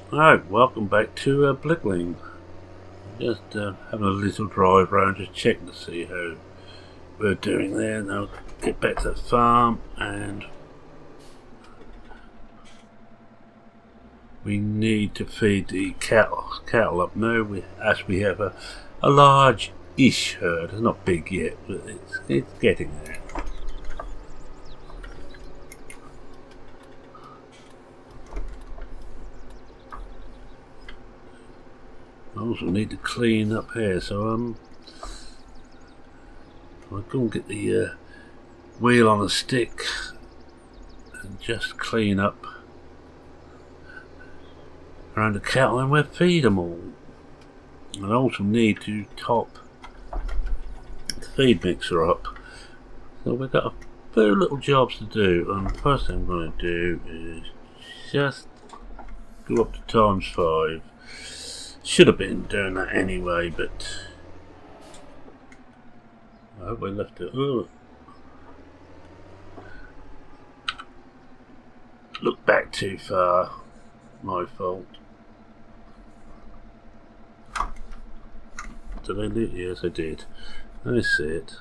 Alright, welcome back to Blickling. Just having a little drive around, just checking to see how we're doing there. Now get back to the farm, and we need to feed the cattle up now. We have a large-ish herd. It's not big yet, but it's getting there. I also need to clean up here, so I'll go and get the wheel on a stick and just clean up around the cattle, and we'll feed them all. And I also need to top the feed mixer up. So we've got a few little jobs to do, and the first thing I'm going to do is just go up to ×5. Should have been doing that anyway, but I hope I left it. Oh. Look back too far. My fault. Did I leave? Yes, I did. I see it.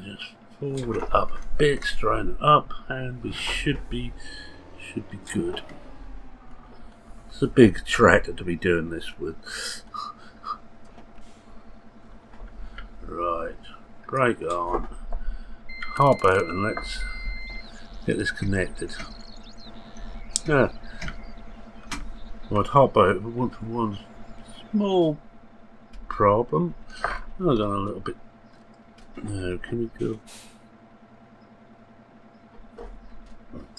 Just forward it up a bit, straighten it up, and we should be good. It's a big tractor to be doing this with. Right, brake on, hop out, and let's get this connected. Yeah, I'd hop out, but one small problem. I've gone a little bit. No, can we go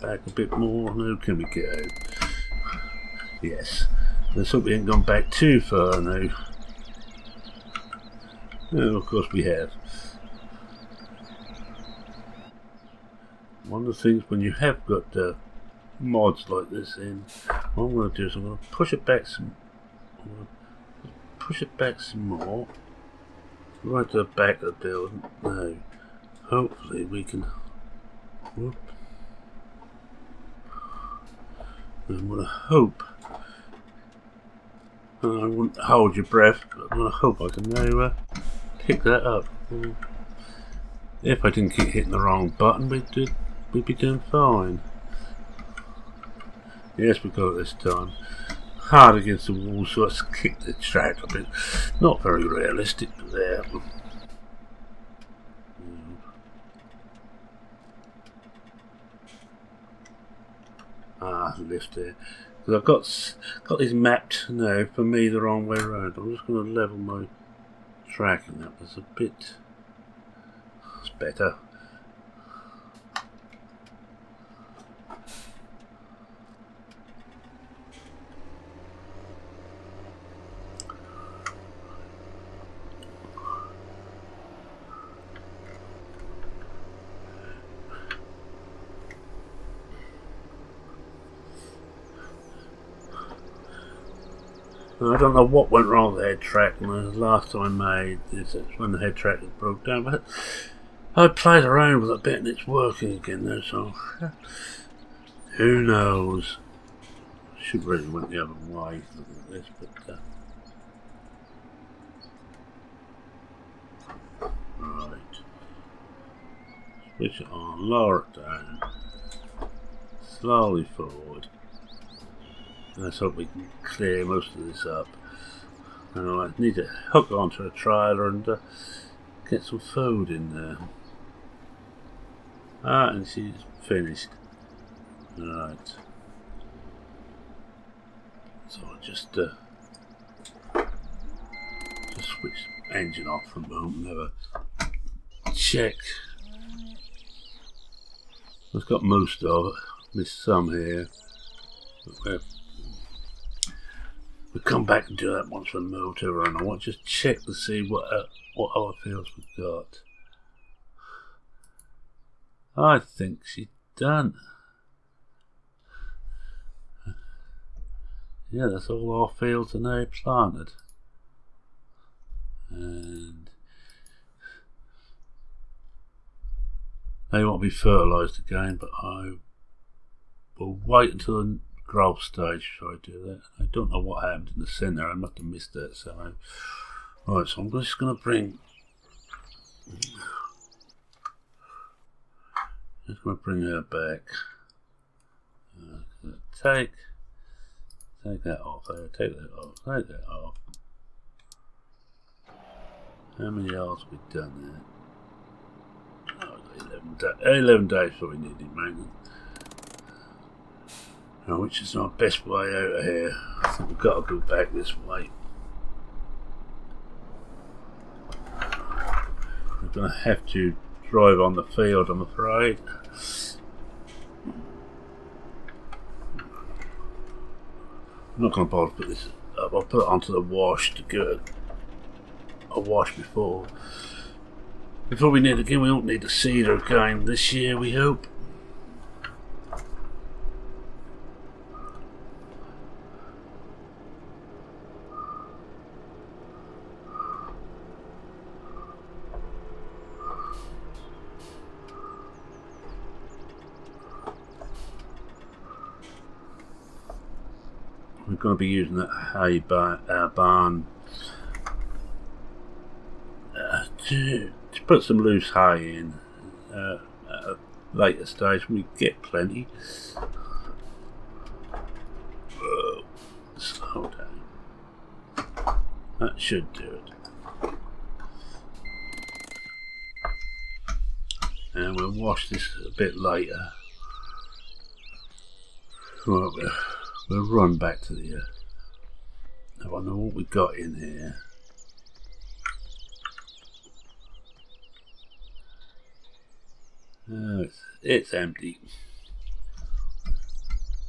back a bit more? No, can we get out? Yes. Let's hope we ain't gone back too far now. No, of course we have. One of the things when you have got mods like this in, what I'm going to do is I'm going to push it back some. More. Right to the back of the building. Now, hopefully we can. Whoop. I'm going to hope. I wouldn't hold your breath, but I'm going to hope I can now pick that up. If I didn't keep hitting the wrong button, we'd be doing fine. Yes, we got it this time. Hard against the wall, so let's kick the tractor a bit. Not very realistic, but there. Lift there. Because I've got these mapped now for me the wrong way around. I'm just going to level my tracking up. It's a bit. It's better. I don't know what went wrong with the head track. The last time I made this, it's when the head track broke down. But I played around with it a bit and it's working again now, so who knows? Should really went the other way. Look at this, but right. Switch it on, lower it down, slowly forward. Let's hope we can clear most of this up. I need to hook onto a trailer and get some food in there. And she's finished. Right. So I'll just switch the engine off for a moment and have a check. I've got most of it. Missed some here. We'll come back and do that once we're moved over, and I want to just check to see what other fields we've got. I think she's done. Yeah, that's all our fields are now planted. And they won't be fertilised again, but I will wait until the growth stage before I do that. I don't know what happened in the centre, I must have missed that. So, right, so I'm just going to bring her back. Take that off there, take that off, take that off. How many hours have we done there? Oh, 11 days before we need it, man. Which is our best way out of here. I think we've got to go back this way. We're going to have to drive on the field, I'm afraid. I'm not going to bother to put this up. I'll put it onto the wash to get a wash before we need it again. We won't need the seeder again this year, we hope. We're going to be using that hay barn to put some loose hay in at a later stage when we get plenty. Whoa, slow down. That should do it. And we'll wash this a bit later. Right, we'll run back to the I wonder what we got in here. It's empty.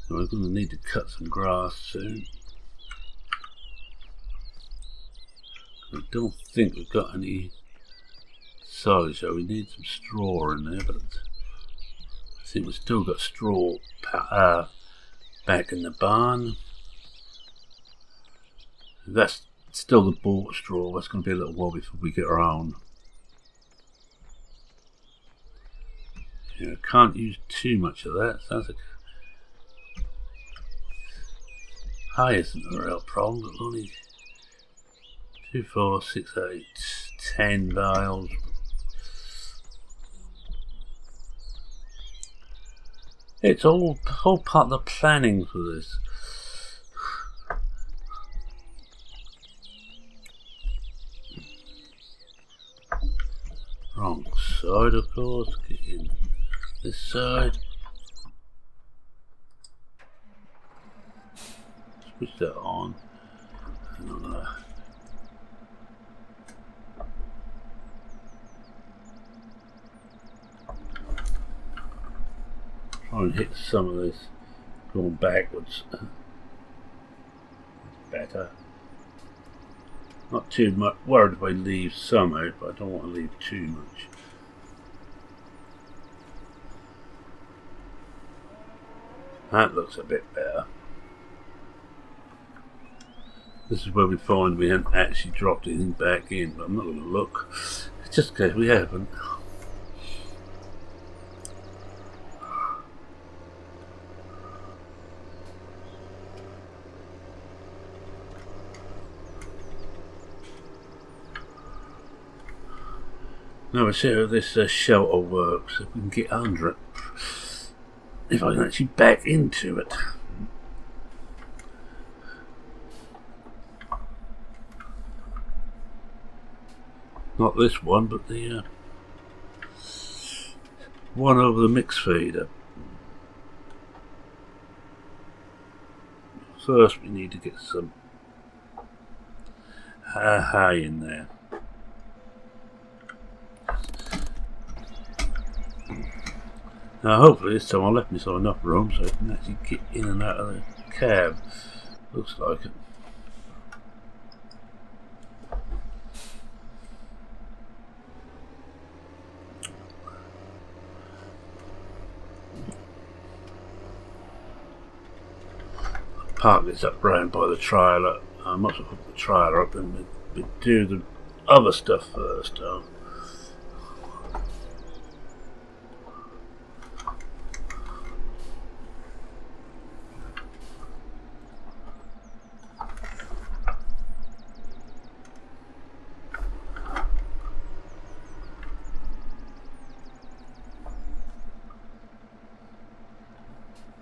So we're going to need to cut some grass soon. I don't think we've got any silage, so we need some straw in there, but I think we've still got straw back in the barn. That's still the bought straw. That's going to be a little while before we get our own. Yeah, can't use too much of that. Sounds like hay isn't a real problem, but only 2, 4, 6, 8, 10 bales. It's all part of the planning for this. Wrong side, of course. Get in this side. Switch that on. And I'm gonna try and hit some of this going backwards. Better. Not too much worried if I leave some out, but I don't want to leave too much. That looks a bit better. This is where we find we haven't actually dropped anything back in, but I'm not going to look. Just in case we haven't. Now let's see how this shelter works, if we can get under it. If I can actually back into it. Not this one, but the one over the mix feeder. First we need to get some hay in there. Now hopefully this time I left myself enough room so I can actually get in and out of the cab. Looks like it. park this up round by the trailer. I might as well put the trailer up and we do the other stuff first.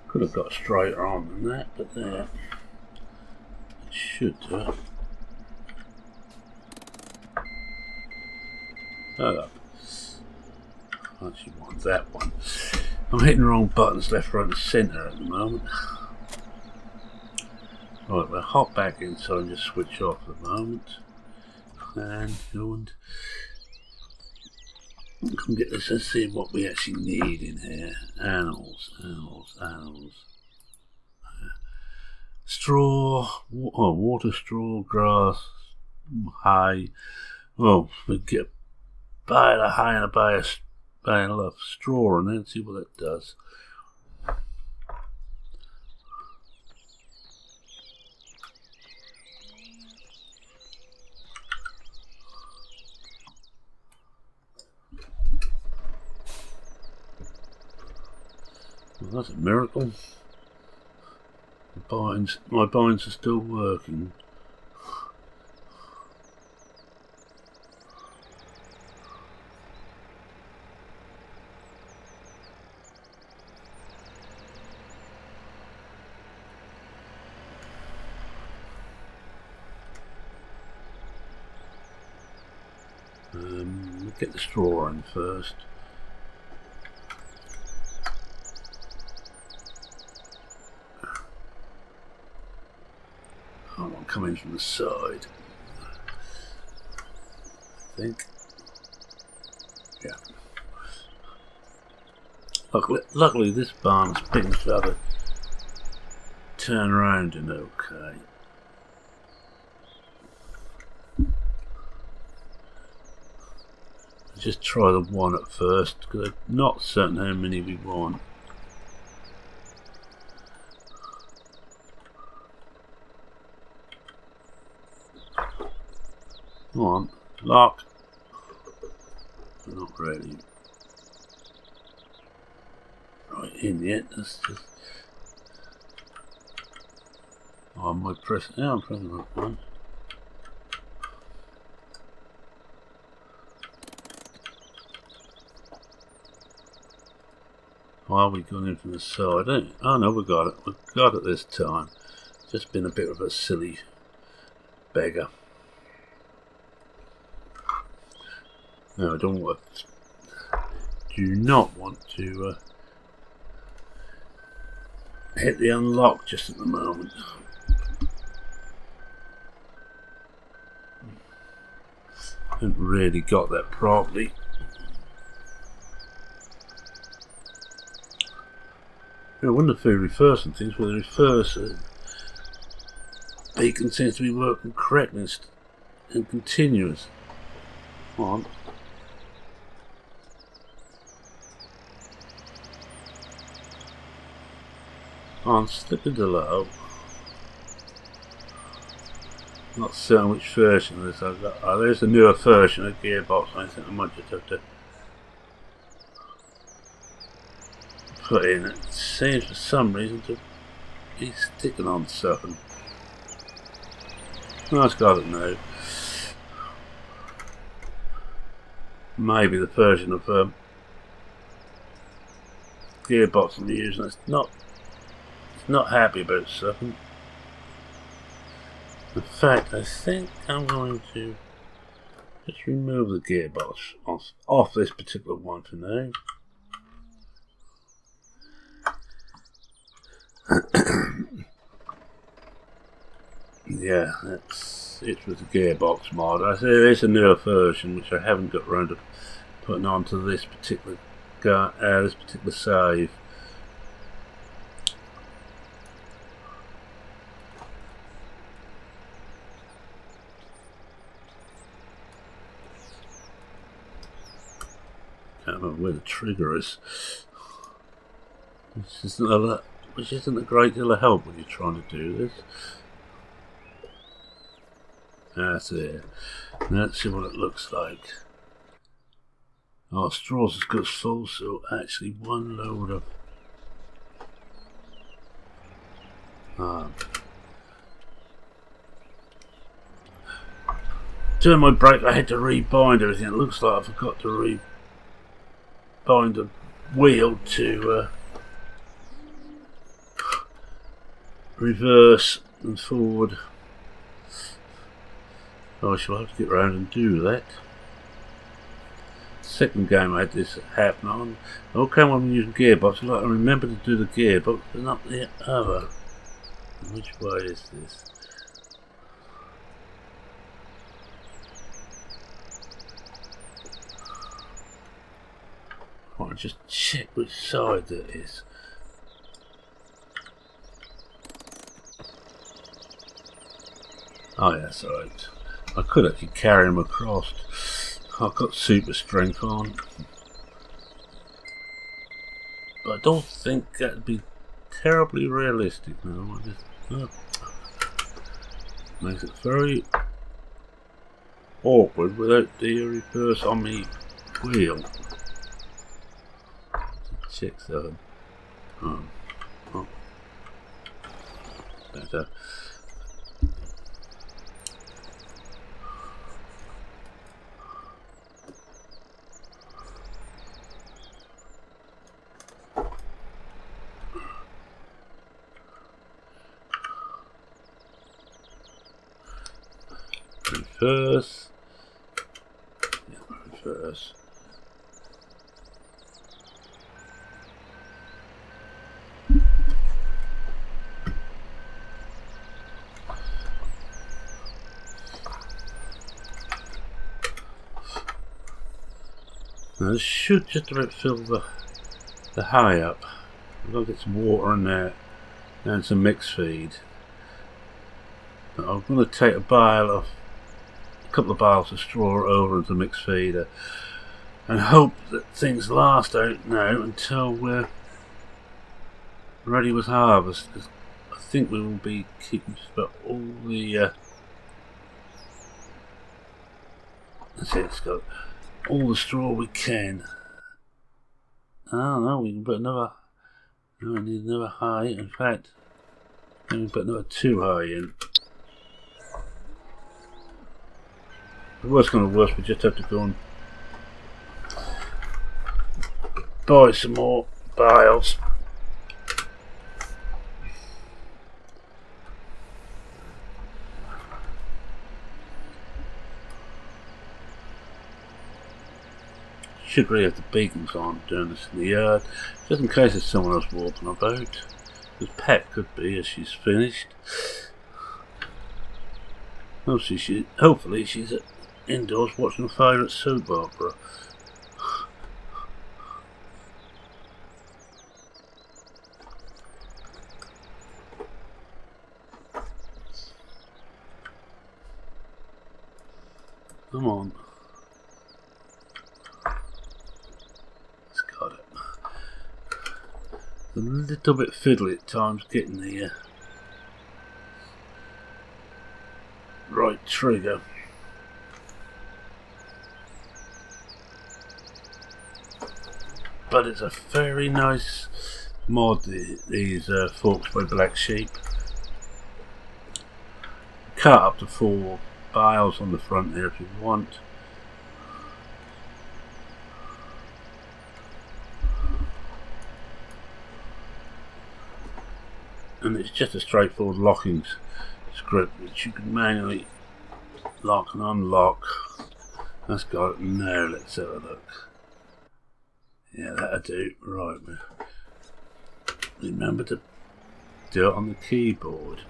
Could have got straighter on than that, but there. It should do it. Oh, I actually want that one. I'm hitting the wrong buttons left, right and centre at the moment. Right, we'll hop back inside and just switch off for the moment. And go and come get this and see what we actually need in here. Animals. Straw, water, straw, grass, hay. Well, we get a bale of hay and a bale of straw and then see what that does. Well, that's a miracle. My binds are still working. We'll get the straw in first. Come in from the side, I think. Yeah. Luckily this barn's big enough to have a turn around and okay. Let's just try the one at first because I'm not certain how many we want. Come on, lock. Not ready. Right in yet. That's just. Oh, I might press. Yeah, I'm pressing that one. Why are we going in from the side? Oh no, we got it. We got it this time. Just been a bit of a silly beggar. No, I don't want to, do not want to hit the unlock just at the moment. Haven't really got that properly. I wonder if they reverse some things. Well, the reverse beacon seems to be working correctly and continuous. Come on. On, slip into low. Not certain which version of this I've got. Oh, there's a newer version of gearbox. I think I might just have to put in. It seems for some reason to be sticking on something. Oh, I've got it now. Maybe the version of gearbox I'm using. It's not happy about something. In fact, I think I'm going to just remove the gearbox off this particular one for now. Yeah, that's it with the gearbox mod. I say there's a newer version which I haven't got around to putting onto this particular save. Can't remember where the trigger is. This is another which isn't a great deal of help when you're trying to do this. That's it. Now let's see what it looks like. Oh, straws has got full, so actually one load of... During my break I had to rebind everything. It looks like I forgot to rebind the wheel to reverse and forward. I shall have to get round and do that. Second game I had this happen on. Okay, when I'm using gearbox, I remember to do the gearbox, but not the other. Which way is this? I want to just check which side that is. Oh yeah, that's alright. I could actually carry him across. I've got super strength on. But I don't think that'd be terribly realistic now. I just, makes it very awkward without the reverse on the wheel. Check that. Oh. Better. Reverse. Yeah, reverse. Now this should just about fill the hay up. I'm going to get some water in there and some mix feed. But I'm going to take a couple of bales of straw over into the mix feeder and hope that things last out now until we're ready with harvest. Because I think we will be keeping just about all the that's it, it's got all the straw we can. Oh no, we can put another. No, we need another hay. In fact, we can put another 2 hay in. The worst kind of worst, we just have to go and buy some more bales. Should really have the beacons on doing this in the yard, just in case there's someone else walking about. Because Pat could be as she's finished. Hopefully she's indoors watching her favourite soap opera. Come on. A little bit fiddly at times getting the right trigger. But it's a very nice mod, these forks by Black Sheep. Cut up to 4 bales on the front there if you want. And it's just a straightforward locking script which you can manually lock and unlock. That's got it now. Let's have a look. Yeah, that'll do. Right, remember to do it on the keyboard.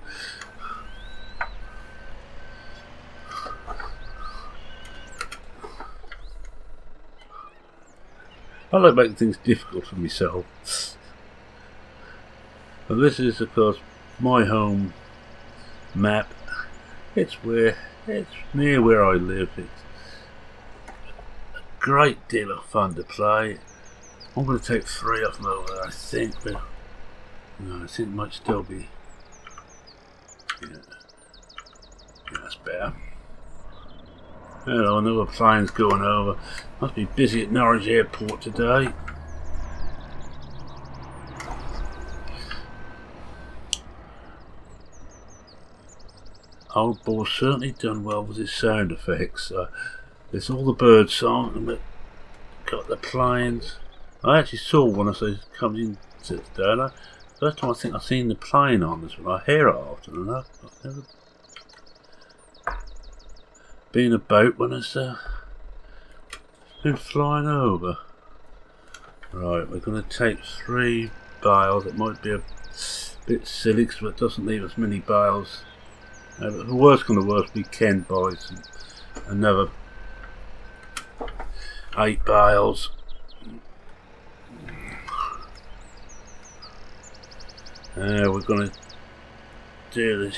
I like making things difficult for myself. And this is, of course, my home map. It's near where I live. It's a great deal of fun to play. I'm going to take 3 off them over there, I think. But No, I think it might still be. Yeah, that's better. Hello, another plane's going over. Must be busy at Norwich Airport today. OldBor certainly done well with his sound effects. There's all the bird song and got the planes. I actually saw one as I come in today. First time I think I've seen the plane on this one. I hear it often enough. I've never been a boat when it's been flying over. Right, we're going to take 3 bales. It might be a bit silly because it doesn't leave us many bales. But the worst come to worst, we can buy another 8 bales. We're going to do this.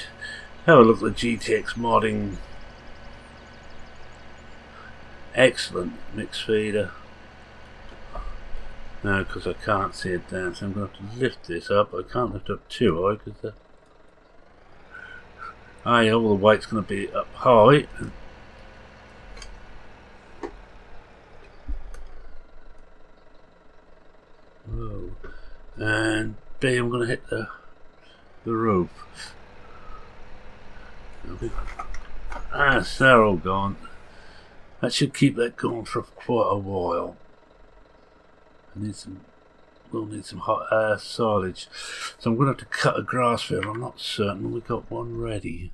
Have a look at the GTX modding. Excellent mix feeder. No, because I can't see it down, so I'm going to have to lift this up. I can't lift up too high because all the weight's going to be up high. Whoa. And B, I'm going to hit the roof. So they're all gone. That should keep that going for quite a while. We'll need some hot silage. So I'm going to have to cut a grass field. I'm not certain we got one ready.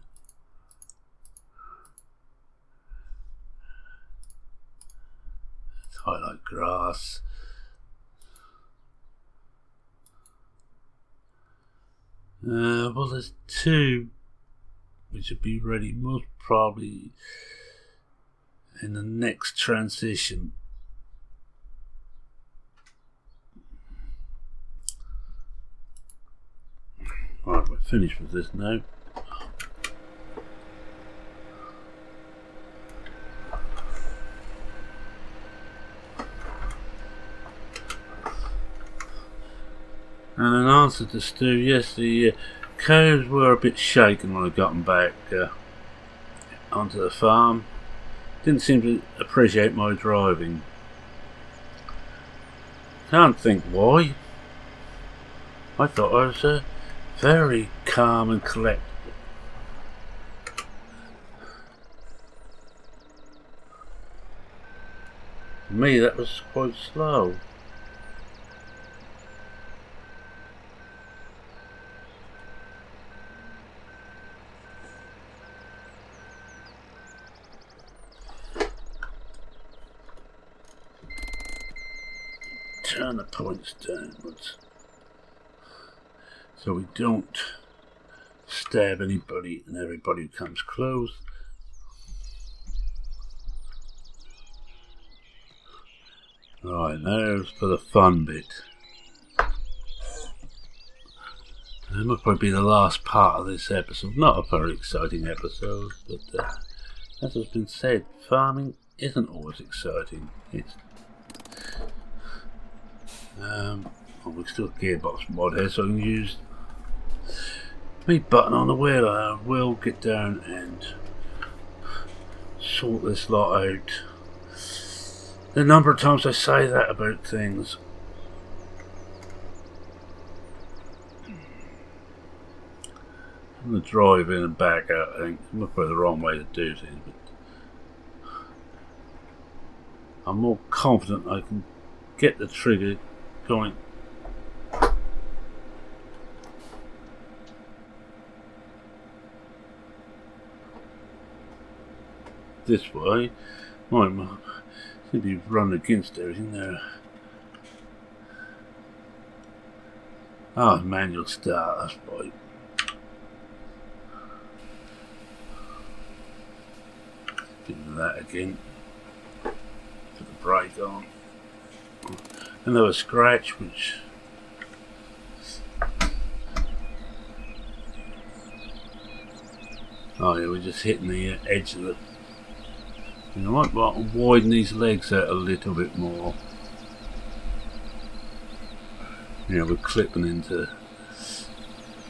Let's highlight grass. Well, there's 2 which would be ready most probably in the next transition. Right, we're finished with this now. And in answer to Stu, yes, the cows were a bit shaken when I got them back onto the farm. Didn't seem to appreciate my driving. Can't think why. I thought I was very calm and collected. For me, that was quite slow. Turn the points downwards so we don't stab anybody and everybody who comes close. Right, now for the fun bit. That might probably be the last part of this episode. Not a very exciting episode, but as has been said, farming isn't always exciting. It's we still got gearbox mod here, so I can use my button on the wheel. I will get down and sort this lot out. The number of times I say that about things. I'm going to drive in and back out, I think. It's probably the wrong way to do things, but I'm more confident I can get the trigger going. This way. Might seem to be run against everything there. Manual start, that's right. Do that again. Put the brake on. Another scratch, which we're just hitting the edge of it. I might want to widen these legs out a little bit more. We're clipping into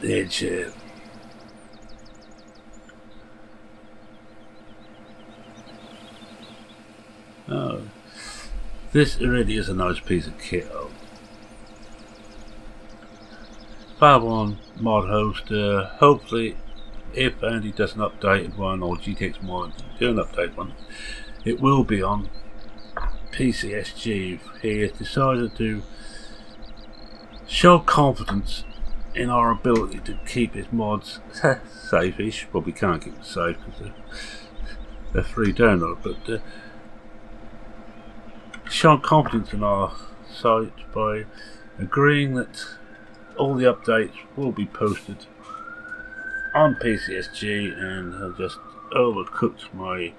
edge here. Oh, this really is a nice piece of kit. Babylon mod host, hopefully if Andy does an updated one or GTX mod do an updated one, it will be on PCSG. He has decided to show confidence in our ability to keep his mods safe-ish. Well, we can't keep them safe because they're free download, but shown confidence in our site by agreeing that all the updates will be posted on PCSG, and I just overcooked my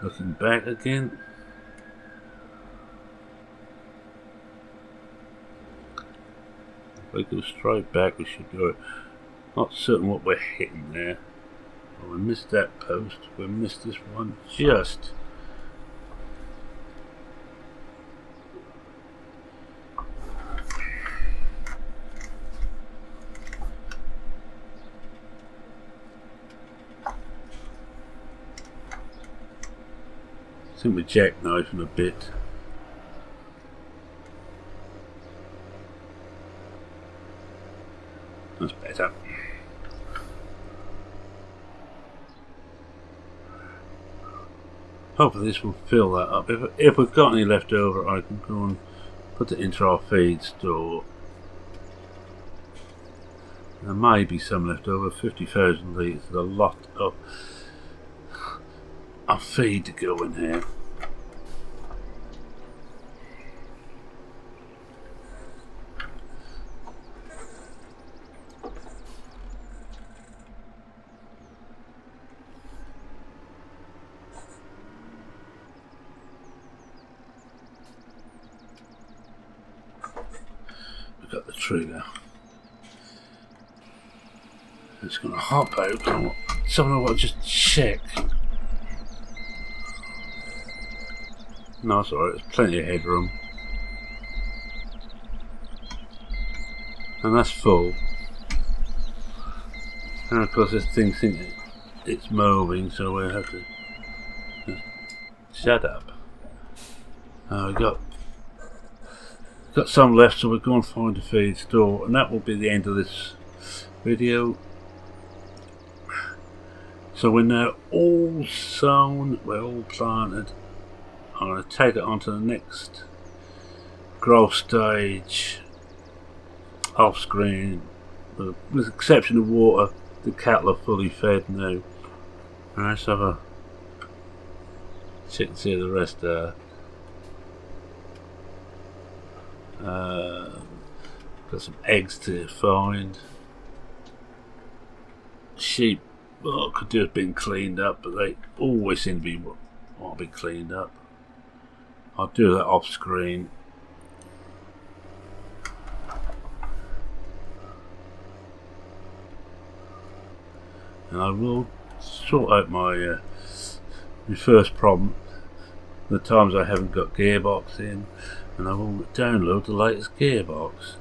looking back again. If we go straight back, we should go. Not certain what we're hitting there. Well, we missed that post. We missed this one just. I think we're jackknifing a bit. That's better. Hopefully this will fill that up. If we've got any left over, I can go and put it into our feed store. There may be some left over. 50,000 litres. There's a lot of feed to go in here. We've got the trigger. It's going to hop out. Someone will just check. No, it's alright, there's plenty of headroom. And that's full. And of course this thing thinks it's moving, so we'll have to shut up. We've got some left, so we'll go and find a feed store, and that will be the end of this video. So we're now all sown, we're all planted. I'm going to take it onto the next growth stage off screen. With the exception of water, the cattle are fully fed now. Alright, let's have a check and see the rest there. Got some eggs to find. Sheep, well, could do have been cleaned up, but they always seem to be want to be cleaned up. I'll do that off screen. And I will sort out my first problem, the times I haven't got gearbox in, and I will download the latest gearbox.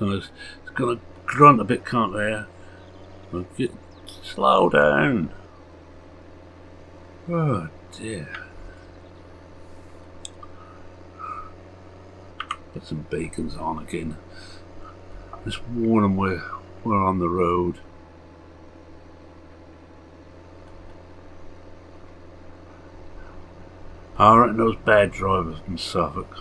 It's gonna grunt a bit, can't they? Slow down. Oh dear. Put some beacons on again. Just warn them we're on the road. I reckon those bad drivers in Suffolk.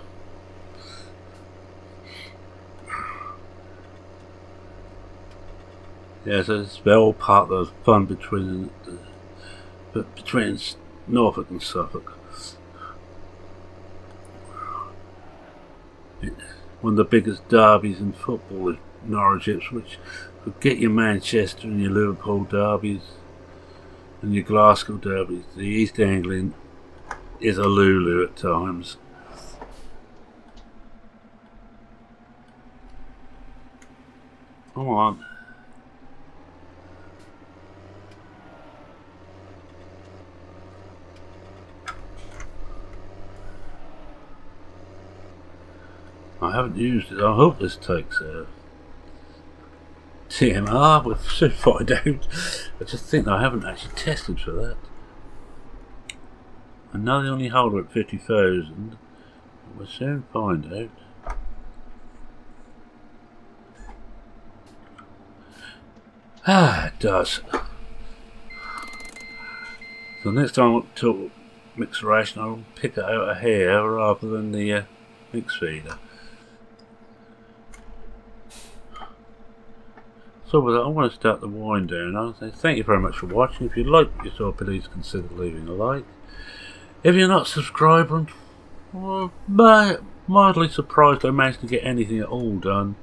Yeah, so it's all part of the fun between Norfolk and Suffolk. One of the biggest derbies in football is Norwich Ipswich. But get your Manchester and your Liverpool derbies and your Glasgow derbies. The East Anglian is a Lulu at times. Come on. I haven't used it. I hope this takes TMR. We'll soon find out. I just think I haven't actually tested for that. I know they only hold it at 50,000. We'll soon find out. Ah, it does. So next time I talk mix ration, I'll pick it out of here rather than the mix feeder. So with that, I want to start the wind down. I'll say thank you very much for watching. If you like what you saw, please consider leaving a like. If you're not subscribed, well, mildly surprised I managed to get anything at all done.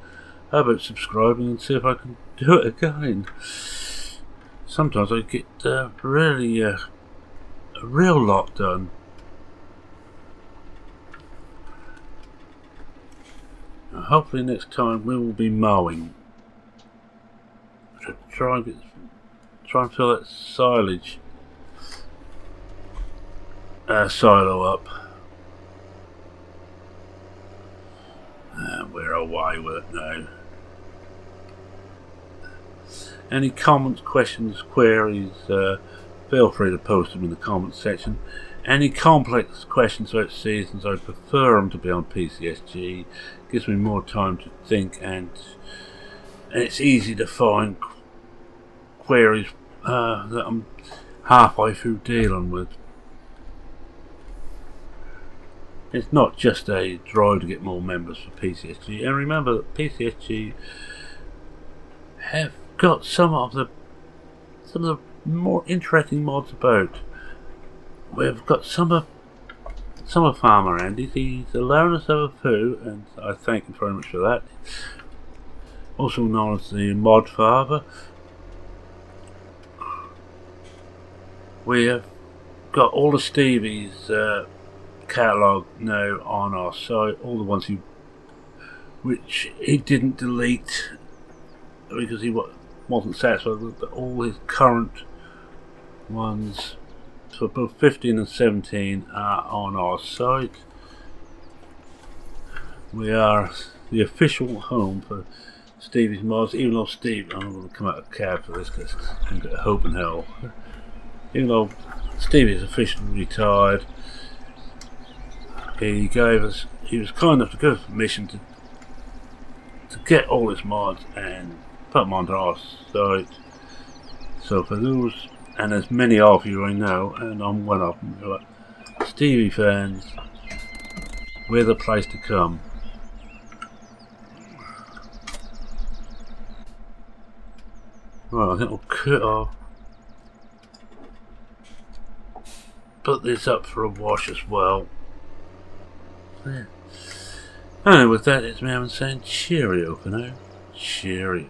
How about subscribing and see if I can do it again? Sometimes I get really a real lot done. Now, hopefully next time we will be mowing. Try and fill that silage silo up. And we're away with it now. Any comments, questions, queries, feel free to post them in the comments section. Any complex questions about seasons, I prefer them to be on PCSG. Gives me more time to think, and it's easy to find queries that I'm halfway through dealing with. It's not just a drive to get more members for PCSG, and remember that PCSG have got some of the more interesting mods about. We've got Summer Farmer Andy. He's allowing us over poo, and I thank him very much for that. Also known as the Mod Father. We have got all the Stevie's catalogue now on our site, all the ones which he didn't delete because he wasn't satisfied with, but all his current ones for both 15 and 17 are on our site. We are the official home for Stevie's mods, even though Steve, I'm going to come out of cab for this because I'm going to hope in hell. Even though Stevie's officially retired, he was kind enough to give us permission to get all his mods and put them onto our site. So for those, and as many of you I know, and I'm one of them, who are Stevie fans, we're the place to come. Right, I think we'll put this up for a wash as well. Yeah. And with that, it's me saying cheerio for now. Cheerio.